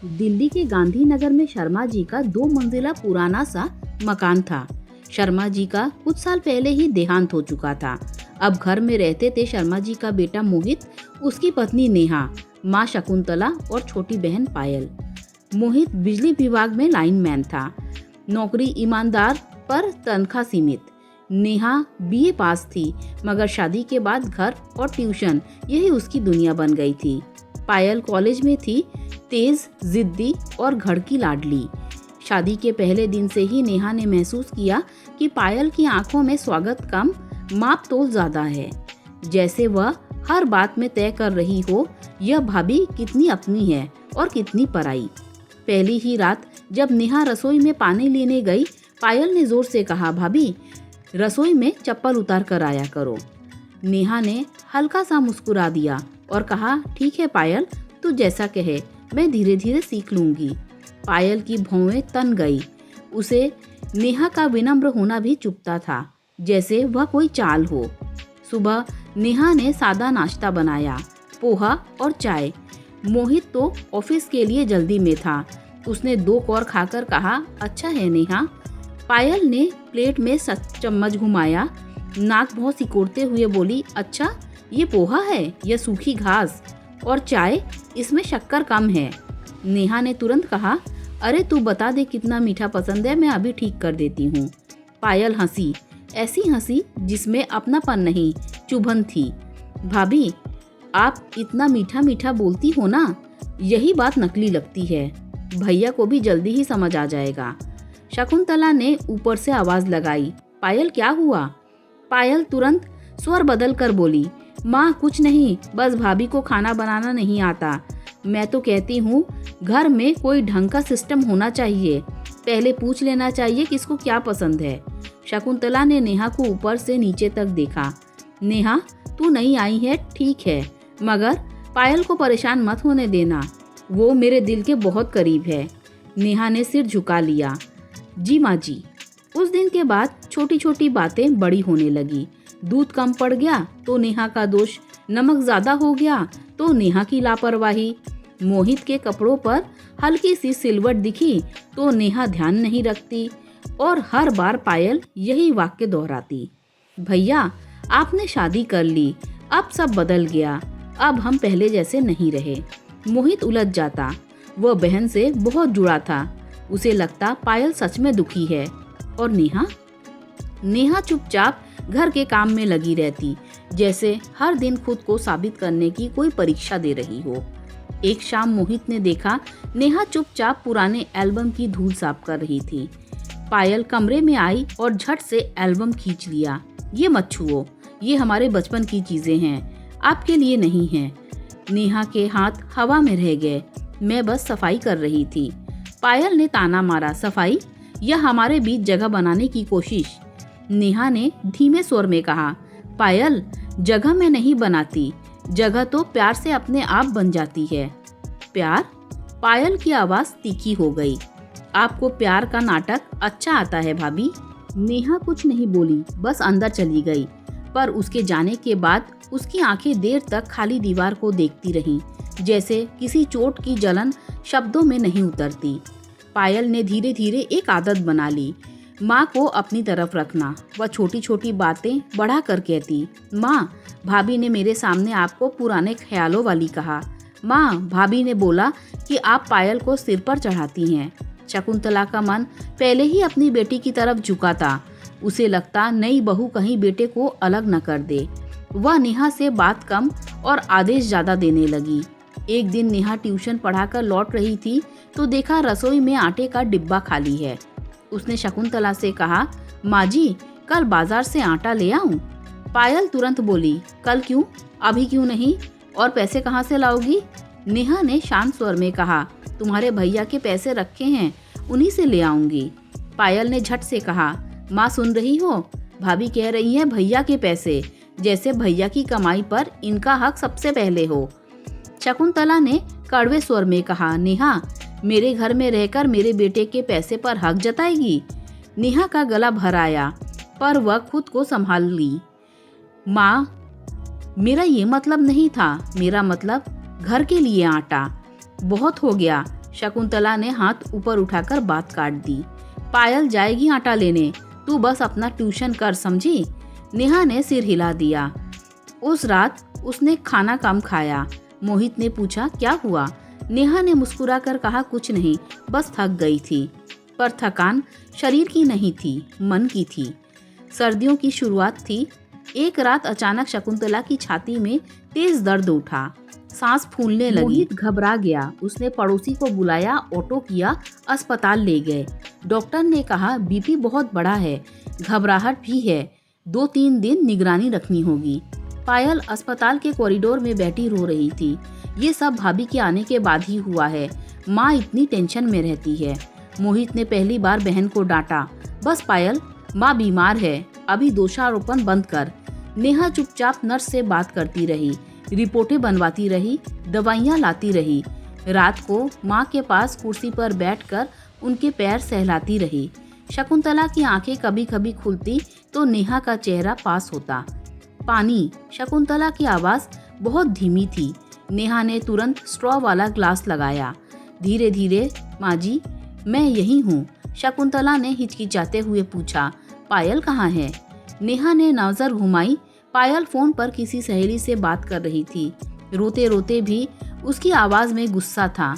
दिल्ली के गांधीनगर में शर्मा जी का 2 मंजिला पुराना सा मकान था। शर्मा जी का कुछ साल पहले ही देहांत हो चुका था। अब घर में रहते थे शर्मा जी का बेटा मोहित, उसकी पत्नी नेहा, माँ शकुंतला और छोटी बहन पायल। मोहित बिजली विभाग में लाइनमैन था। नौकरी ईमानदार पर तनख्वाह सीमित। नेहा बीए पास थी, मगर शादी के बाद घर और ट्यूशन यही उसकी दुनिया बन गई थी। पायल कॉलेज में थी, तेज, जिद्दी और घर की लाडली। शादी के पहले दिन से ही नेहा ने महसूस किया कि पायल की आंखों में स्वागत कम, माप तोल ज्यादा है। जैसे वह हर बात में तय कर रही हो, यह भाभी कितनी अपनी है और कितनी पराई। पहली ही रात जब नेहा रसोई में पानी लेने गई, पायल ने जोर से कहा, भाभी रसोई में चप्पल उतार कर आया करो। नेहा ने हल्का सा मुस्कुरा दिया और कहा, ठीक है पायल, तू जैसा कहे, मैं धीरे धीरे सीख लूंगी। पायल की भौवें तन गई। उसे नेहा का विनम्र होना भी चुभता था, जैसे वह कोई चाल हो। सुबह नेहा ने सादा नाश्ता बनाया, पोहा और चाय। मोहित तो ऑफिस के लिए जल्दी में था। उसने 2 कौर खाकर कहा, अच्छा है नेहा। पायल ने प्लेट में चम्मच घुमाया, नाक भौं सिकोड़ते हुए बोली, अच्छा ये पोहा है या सूखी घास? और चाय, इसमें शक्कर कम है। नेहा ने तुरंत कहा, अरे तू बता दे कितना मीठा पसंद है, मैं अभी ठीक कर देती हूँ। पायल हंसी, ऐसी हंसी जिसमें अपनापन नहीं, चुभन थी। भाभी आप इतना मीठा मीठा बोलती हो ना, यही बात नकली लगती है। भैया को भी जल्दी ही समझ आ जाएगा। शकुंतला ने ऊपर से आवाज लगाई, पायल क्या हुआ? पायल तुरंत स्वर बदल कर बोली, माँ कुछ नहीं, बस भाभी को खाना बनाना नहीं आता। मैं तो कहती हूँ घर में कोई ढंग का सिस्टम होना चाहिए, पहले पूछ लेना चाहिए किसको क्या पसंद है। शकुंतला ने नेहा को ऊपर से नीचे तक देखा। नेहा तू नहीं आई है ठीक है, मगर पायल को परेशान मत होने देना, वो मेरे दिल के बहुत करीब है। नेहा ने सिर झुका लिया, जी माँ जी। उस दिन के बाद छोटी छोटी बातें बड़ी होने लगी। दूध कम पड़ गया तो नेहा का दोष, नमक ज्यादा हो गया तो नेहा की लापरवाही। मोहित के कपड़ों पर हल्की सी सिलवट दिखी तो नेहा ध्यान नहीं रखती, और हर बार पायल यही वाक्य दोहराती, भैया आपने शादी कर ली, अब सब बदल गया, अब हम पहले जैसे नहीं रहे। मोहित उलझ जाता। वह बहन से बहुत जुड़ा था, उसे लगता पायल सच में दुखी है। और नेहा चुपचाप घर के काम में लगी रहती, जैसे हर दिन खुद को साबित करने की कोई परीक्षा दे रही हो। एक शाम मोहित ने देखा नेहा चुपचाप पुराने एल्बम की धूल साफ कर रही थी। पायल कमरे में आई और झट से एल्बम खींच लिया, ये मत छुओ, ये हमारे बचपन की चीजें हैं, आपके लिए नहीं हैं। नेहा के हाथ हवा में रह गए, मैं बस सफाई कर रही थी। पायल ने ताना मारा, सफाई? यह हमारे बीच जगह बनाने की कोशिश। नेहा ने धीमे स्वर में कहा, पायल जगह में नहीं बनाती, जगह तो प्यार से अपने आप बन जाती है। प्यार? पायल की आवाज तीखी हो गई, आपको प्यार का नाटक अच्छा आता है भाभी? नेहा कुछ नहीं बोली, बस अंदर चली गई। पर उसके जाने के बाद उसकी आंखें देर तक खाली दीवार को देखती रहीं, जैसे किसी चोट की जलन शब्दों में नहीं उतरती। पायल ने धीरे धीरे एक आदत बना ली, माँ को अपनी तरफ रखना। वह छोटी छोटी बातें बढ़ा कर कहती, माँ भाभी ने मेरे सामने आपको पुराने ख्यालों वाली कहा, माँ भाभी ने बोला कि आप पायल को सिर पर चढ़ाती हैं। शकुंतला का मन पहले ही अपनी बेटी की तरफ झुका था। उसे लगता नई बहू कहीं बेटे को अलग न कर दे। वह नेहा से बात कम और आदेश ज्यादा देने लगी। एक दिन नेहा ट्यूशन पढ़ाकर लौट रही थी तो देखा रसोई में आटे का डिब्बा खाली है। उसने शकुंतला से कहा, माँ जी कल बाजार से आटा ले आऊं? पायल तुरंत बोली, कल क्यों, अभी क्यों नहीं, और पैसे कहाँ से लाओगी? नेहा ने शांत स्वर में कहा, तुम्हारे भैया के पैसे रखे हैं, उन्हीं से ले आऊंगी। पायल ने झट से कहा, माँ सुन रही हो, भाभी कह रही है भैया के पैसे, जैसे भैया की कमाई पर इनका हक सबसे पहले हो। शकुंतला ने कड़वे स्वर में कहा, नेहा मेरे घर में रहकर मेरे बेटे के पैसे पर हक जताएगी? नेहा का गला भर आया, पर वह खुद को संभाल ली। माँ मेरा ये मतलब नहीं था, मेरा मतलब घर के लिए आटा। बहुत हो गया, शकुंतला ने हाथ ऊपर उठाकर बात काट दी। पायल जाएगी आटा लेने, तू बस अपना ट्यूशन कर, समझी? नेहा ने सिर हिला दिया। उस रात उसने खाना कम खाया। मोहित ने पूछा क्या हुआ? नेहा ने मुस्कुराकर कहा कुछ नहीं, बस थक गई थी। पर थकान शरीर की नहीं थी, मन की थी। सर्दियों की शुरुआत थी। एक रात अचानक शकुंतला की छाती में तेज दर्द उठा, सांस फूलने लगी। मोहित घबरा गया। उसने पड़ोसी को बुलाया, ऑटो किया, अस्पताल ले गए। डॉक्टर ने कहा बीपी बहुत बढ़ा है, घबराहट भी है, 2-3 दिन निगरानी रखनी होगी। पायल अस्पताल के कॉरिडोर में बैठी रो रही थी। ये सब भाभी के आने के बाद ही हुआ है। माँ इतनी टेंशन में रहती है। मोहित ने पहली बार बहन को डांटा। बस पायल, माँ बीमार है, अभी दोषारोपण बंद कर। नेहा चुपचाप नर्स से बात करती रही, रिपोर्टें बनवाती रही, दवाइयाँ लाती रही। रात को माँ के पास कुर्सी पर बैठकर उनके पैर सहलाती रही। शकुंतला की आंखें कभी कभी खुलती तो नेहा का चेहरा पास होता। पानी। शकुंतला की आवाज़ बहुत धीमी थी। नेहा ने तुरंत स्ट्रॉ वाला ग्लास लगाया। धीरे धीरे, माँ जी मैं यही हूँ। शकुंतला ने हिचकिचाते हुए पूछा, पायल कहाँ है? नेहा ने नजर घुमाई। पायल फोन पर किसी सहेली से बात कर रही थी। रोते रोते भी उसकी आवाज़ में गुस्सा था।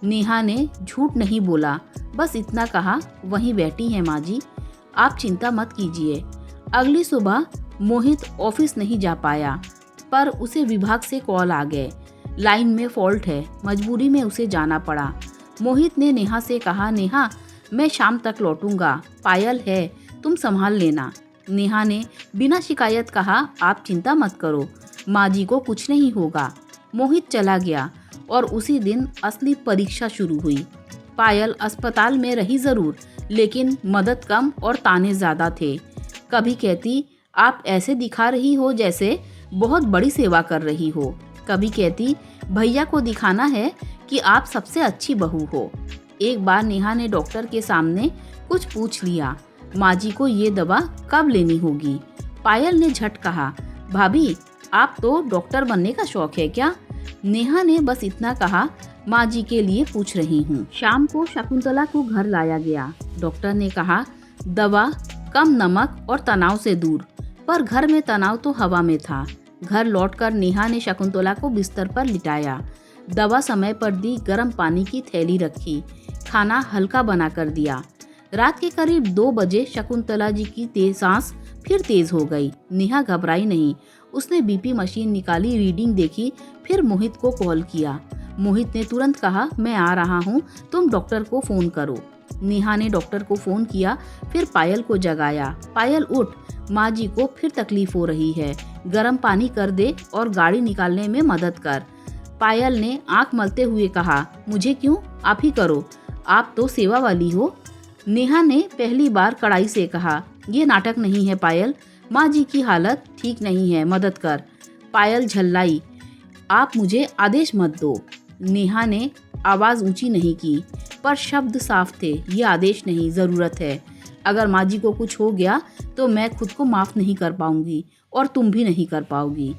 नेहा ने झूठ नहीं बोला, बस इतना कहा, वहीं बैठी है माँ जी, आप चिंता मत कीजिए। अगली सुबह मोहित ऑफिस नहीं जा पाया, पर उसे विभाग से कॉल आ गए। लाइन में फॉल्ट है, मजबूरी में उसे जाना पड़ा। मोहित ने नेहा से कहा, नेहा मैं शाम तक लौटूंगा, पायल है, तुम संभाल लेना। नेहा ने बिना शिकायत कहा, आप चिंता मत करो, माँ जी को कुछ नहीं होगा। मोहित चला गया और उसी दिन असली परीक्षा शुरू हुई। पायल अस्पताल में रही जरूर, लेकिन मदद कम और ताने ज्यादा थे। कभी कहती, आप ऐसे दिखा रही हो जैसे बहुत बड़ी सेवा कर रही हो। कभी कहती, भैया को दिखाना है कि आप सबसे अच्छी बहू हो। एक बार नेहा ने डॉक्टर के सामने कुछ पूछ लिया, माँ जी को ये दवा कब लेनी होगी? पायल ने झट कहा, भाभी आप तो डॉक्टर बनने का शौक है क्या? नेहा ने बस इतना कहा, माँ जी के लिए पूछ रही हूँ। शाम को शकुंतला को घर लाया गया। डॉक्टर ने कहा, दवा कम नमक और तनाव से दूर। पर घर में तनाव तो हवा में था। घर लौटकर नेहा ने शकुंतला को बिस्तर पर लिटाया, दवा समय पर दी, गर्म पानी की थैली रखी, खाना हल्का बना कर दिया। रात के करीब 2 बजे शकुंतला जी की तेज सांस फिर तेज हो गई। नेहा घबराई नहीं। उसने बीपी मशीन निकाली, रीडिंग देखी, फिर मोहित को कॉल किया। मोहित ने तुरंत कहा, मैं आ रहा हूँ, तुम डॉक्टर को फोन करो। नेहा ने डॉक्टर को फोन किया, फिर पायल को जगाया। पायल उठ, माँ जी को फिर तकलीफ हो रही है, गर्म पानी कर दे और गाड़ी निकालने में मदद कर। पायल ने आंख मलते हुए कहा, मुझे क्यों, आप ही करो, आप तो सेवा वाली हो। नेहा ने पहली बार कड़ाई से कहा, ये नाटक नहीं है पायल, माँ जी की हालत ठीक नहीं है, मदद कर। पायल झल्लाई, आप मुझे आदेश मत दो। नेहा ने आवाज़ ऊंची नहीं की, पर शब्द साफ थे, ये आदेश नहीं, ज़रूरत है। अगर माँ जी को कुछ हो गया तो मैं खुद को माफ़ नहीं कर पाऊंगी और तुम भी नहीं कर पाओगी।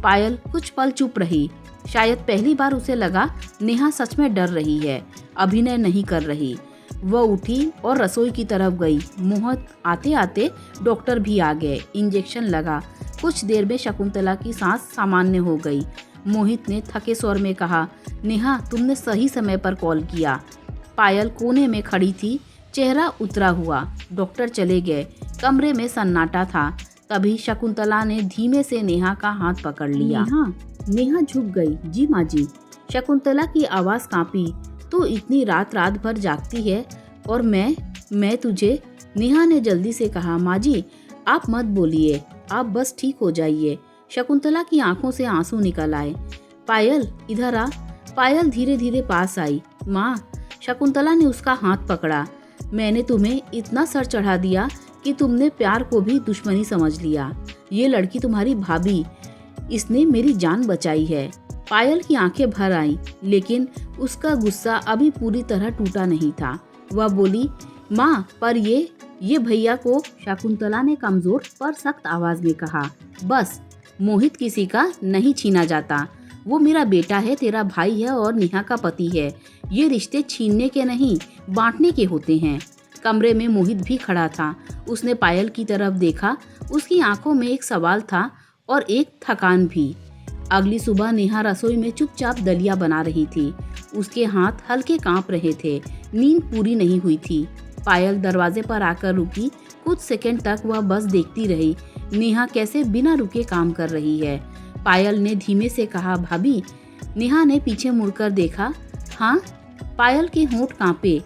पायल कुछ पल चुप रही। शायद पहली बार उसे लगा नेहा सच में डर रही है, अभिनय नहीं कर रही। वह उठी और रसोई की तरफ गई। मोहित आते आते डॉक्टर भी आ गए। इंजेक्शन लगा। कुछ देर में शकुंतला की सांस सामान्य हो गई। मोहित ने थके स्वर में कहा, नेहा तुमने सही समय पर कॉल किया। पायल कोने में खड़ी थी, चेहरा उतरा हुआ। डॉक्टर चले गए। कमरे में सन्नाटा था। तभी शकुंतला ने धीमे से नेहा का हाथ पकड़ लिया। नेहा झुक गई। जी माँ जी। शकुंतला की आवाज़ कांपी, तू इतनी रात रात भर जागती है और मैं तुझे। नेहा ने जल्दी से कहा, माँ जी आप मत बोलिए, आप बस ठीक हो जाइए। शकुंतला की आंखों से आंसू निकल आए। पायल इधर आ। पायल धीरे धीरे पास आई। माँ। शकुंतला ने उसका हाथ पकड़ा। मैंने तुम्हें इतना सर चढ़ा दिया कि तुमने प्यार को भी दुश्मनी समझ लिया। ये लड़की तुम्हारी भाभी, इसने मेरी जान बचाई है। पायल की आंखें भर आईं, लेकिन उसका गुस्सा अभी पूरी तरह टूटा नहीं था। वह बोली, माँ पर ये भैया को। शकुंतला ने कमजोर पर सख्त आवाज में कहा, बस मोहित किसी का नहीं छीना जाता। वो मेरा बेटा है, तेरा भाई है और नेहा का पति है। ये रिश्ते छीनने के नहीं, बांटने के होते हैं। कमरे में मोहित भी खड़ा था। उसने पायल की तरफ देखा। उसकी आंखों में एक सवाल था और एक थकान भी। अगली सुबह नेहा रसोई में चुपचाप दलिया बना रही थी। उसके हाथ हल्के कांप रहे थे। नींद पूरी नहीं हुई थी। पायल दरवाजे पर आकर रुकी। कुछ सेकंड तक वह बस देखती रही, नेहा कैसे बिना रुके काम कर रही है। पायल ने धीमे से कहा, भाभी। नेहा ने पीछे मुड़कर देखा। हाँ? पायल के होंठ कांपे।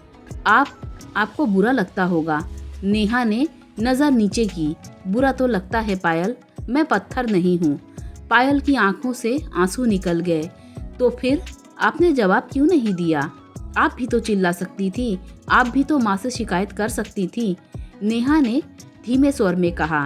आपको बुरा लगता होगा। नेहा ने नजर नीचे की। बुरा तो लगता है पायल, मैं पत्थर नहीं हूँ। पायल की आंखों से आंसू निकल गए। तो फिर आपने जवाब क्यों नहीं दिया? आप भी तो चिल्ला सकती थी, आप भी तो माँ से शिकायत कर सकती थी। नेहा ने धीमे स्वर में कहा,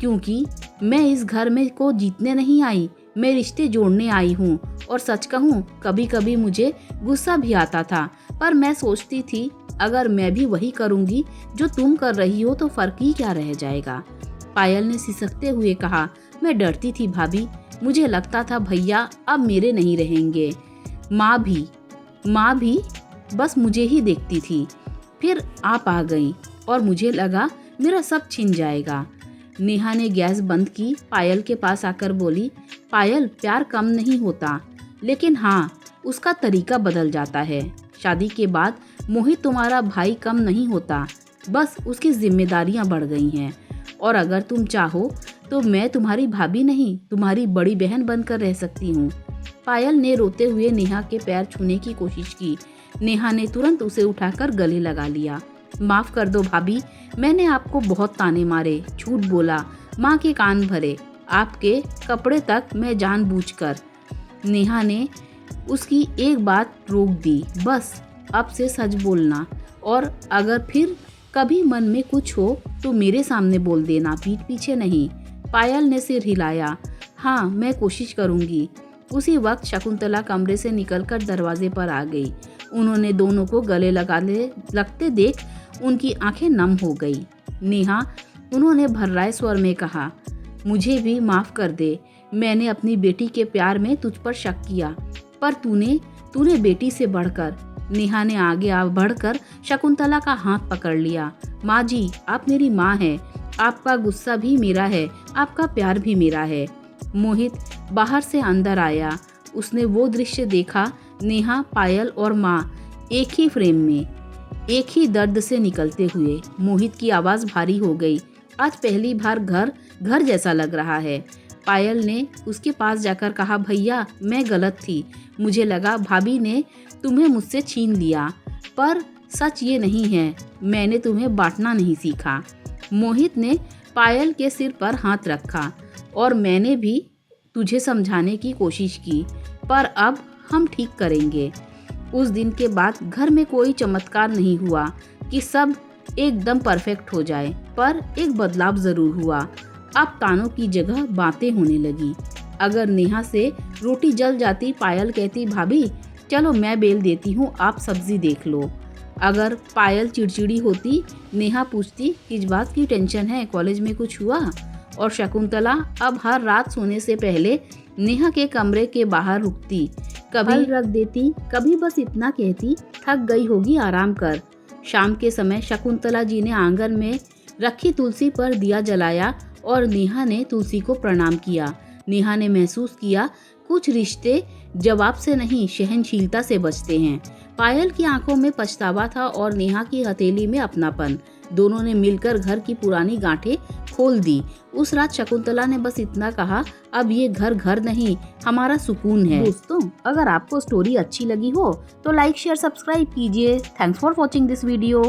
क्योंकि मैं इस घर में को जीतने नहीं आई, मैं रिश्ते जोड़ने आई हूँ। और सच कहूँ, कभी कभी मुझे गुस्सा भी आता था, पर मैं सोचती थी अगर मैं भी वही करूँगी जो तुम कर रही हो तो फर्क ही क्या रह जाएगा। पायल ने सिसकते हुए कहा, मैं डरती थी भाभी, मुझे लगता था भैया अब मेरे नहीं रहेंगे। माँ भी बस मुझे ही देखती थी। फिर आप आ गई और मुझे लगा मेरा सब छिन जाएगा। नेहा ने गैस बंद की। पायल के पास आकर बोली, पायल, प्यार कम नहीं होता, लेकिन हाँ, उसका तरीका बदल जाता है। शादी के बाद मोहित तुम्हारा भाई कम नहीं होता, बस उसकी जिम्मेदारियां बढ़ गई हैं। और अगर तुम चाहो तो मैं तुम्हारी भाभी नहीं, तुम्हारी बड़ी बहन बनकर रह सकती हूँ। पायल ने रोते हुए नेहा के पैर छूने की कोशिश की। नेहा ने तुरंत उसे उठाकर गले लगा लिया। माफ कर दो भाभी, मैंने आपको बहुत ताने मारे, झूठ बोला, माँ के कान भरे, आपके कपड़े तक मैं जानबूझकर। नेहा ने उसकी एक बात रोक दी, बस अब से सच बोलना, और अगर फिर कभी मन में कुछ हो तो मेरे सामने बोल देना, पीठ पीछे नहीं। पायल ने सिर हिलाया। हाँ, मैं कोशिश करूंगी। उसी वक्त शकुंतला कमरे से निकलकर दरवाजे पर आ गई। उन्होंने दोनों को गले लगते देख उनकी आंखें नम हो गई। नेहा, उन्होंने भर्राए स्वर में कहा, मुझे भी माफ कर दे, मैंने अपनी बेटी के प्यार में तुझ पर शक किया, पर तूने बेटी से बढ़कर। नेहा ने आगे बढ़कर शकुंतला का हाथ पकड़ लिया। माँ जी, आप मेरी माँ हैं, आपका गुस्सा भी मेरा है, आपका प्यार भी मेरा है। मोहित बाहर से अंदर आया। उसने वो दृश्य देखा, नेहा, पायल और माँ एक ही फ्रेम में, एक ही दर्द से निकलते हुए। मोहित की आवाज़ भारी हो गई। आज पहली बार घर जैसा लग रहा है। पायल ने उसके पास जाकर कहा, भैया, मैं गलत थी, मुझे लगा भाभी ने तुम्हें मुझसे छीन लिया, पर सच ये नहीं है, मैंने तुम्हें बांटना नहीं सीखा। मोहित ने पायल के सिर पर हाथ रखा, और मैंने भी तुझे समझाने की कोशिश की, पर अब हम ठीक करेंगे। उस दिन के बाद घर में कोई चमत्कार नहीं हुआ कि सब एकदम परफेक्ट हो जाए, पर एक बदलाव जरूर हुआ। अब तानों की जगह बातें होने लगी। अगर नेहा से रोटी जल जाती, पायल कहती, भाभी चलो मैं बेल देती हूँ, आप सब्जी देख लो। अगर पायल चिड़चिड़ी होती, नेहा पूछती, किस बात की टेंशन है, कॉलेज में कुछ हुआ? और शकुंतला अब हर रात सोने से पहले नेहा के कमरे के बाहर रुकती, कभी रख देती, कभी बस इतना कहती, थक गई होगी, आराम कर। शाम के समय शकुंतला जी ने आंगन में रखी तुलसी पर दिया जलाया और नेहा ने तुलसी को प्रणाम किया। नेहा ने महसूस किया, कुछ रिश्ते जवाब से नहीं, सहनशीलता से बचते हैं। पायल की आंखों में पछतावा था और नेहा की हथेली में अपनापन। दोनों ने मिलकर घर की पुरानी गांठें खोल दी। उस रात शकुंतला ने बस इतना कहा, अब ये घर नहीं, हमारा सुकून है। दोस्तों, अगर आपको स्टोरी अच्छी लगी हो तो लाइक, शेयर, सब्सक्राइब कीजिए। Thanks for watching this video.